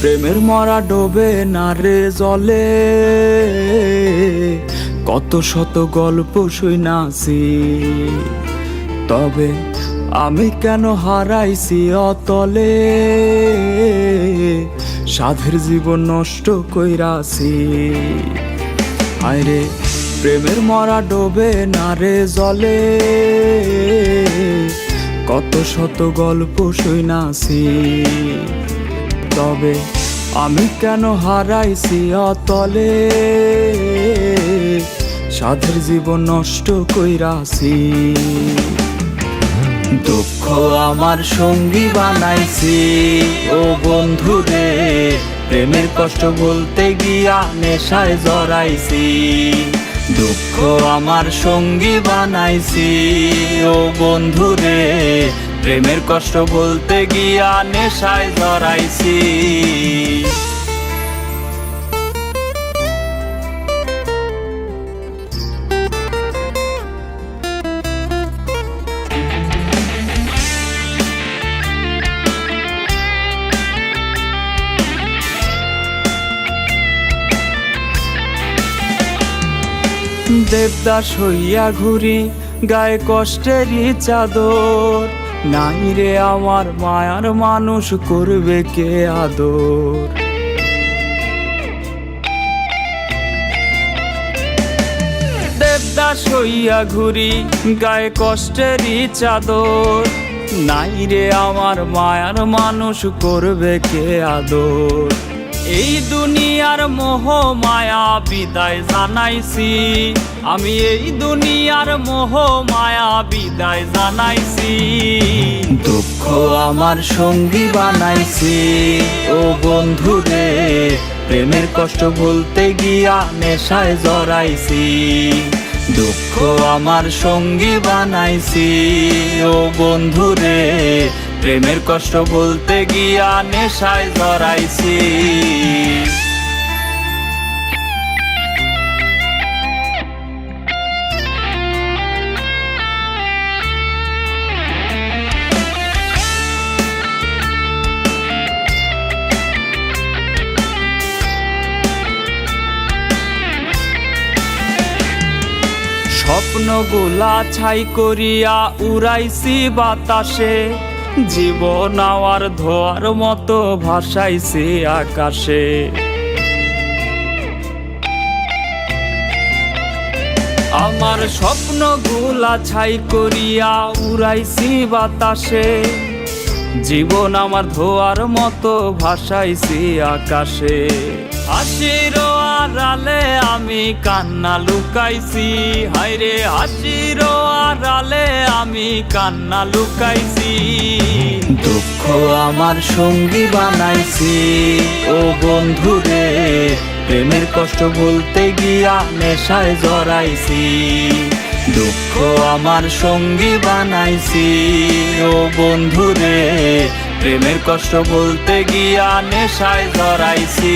প্রেমের মরা ডোবে না রে জলে, কত শত গল্প শুনাছি, তবে আমি কেন হারাইছি অতলে, সাধের জীবন নষ্ট কইরাছি। আরে প্রেমের মরা ডোবে না রে জলে, কত শত গল্প শুনাছি, তবে আমি কেন হারাইছি অতলে, সাধের জীবন নষ্ট কইরাছি। দুঃখ আমার সঙ্গী বানাইছি ও বন্ধুরে, প্রেমের কষ্ট বলতে গিয়া নেশায় জড়াইছি। দুঃখ আমার সঙ্গী বানাইছি ও বন্ধুরে, প্রেমের কষ্ট বলতে গিয়া নেশায় জড়াইছি। দেবদাস হইয়া ঘুরি গায়ে কষ্টেরই চাদর, নাই রে আমার মায়ার মানুষ করবে কে আদর। দেবদাস হইয়া ঘুরি গায়ে কষ্টেরই চাদর, নাই রে আমার মায়ার মানুষ করবে কে আদর। এই দুনিয়ার মোহ মায়া বিদায় জানাইছি, আমি এই দুনিয়ার মোহ মায়া বিদায় জানাইছি। দুঃখ আমার সঙ্গী বানাইছি ও বন্ধুরে, প্রেমের কষ্ট বলতে গিয়া নেশায় জড়াইছি। দুঃখ আমার সঙ্গী বানাইছি ও বন্ধুরে, প্রেমের কষ্ট বলতে গিয়া নেশায় জড়াইছি। স্বপ্নগুলা ছাই করিয়া উড়াইছি বাতাসে, জীবন আমার ধোয়ার মতো ভাসাইছি আকাশে। আমার স্বপ্নগুলা ছাই করিয়া উড়াইছি বাতাসে, জীবন আমার ধোয়ার মতো ভাসাইছি আকাশে। হাসির আড়ালে আমি কান্না লুকাইছি, হায়রে হাসির আড়ালে আমি কান্না লুকাইছি। দুঃখ আমার সঙ্গী বানাইছি ও বন্ধুরে, প্রেমের কষ্ট বলতে গিয়া নেশায় জড়াইছি। দুঃখ আমার সঙ্গী বানাইছি ও বন্ধুরে, প্রেমের কষ্ট বলতে গিয়া নেশায় জড়াইছি।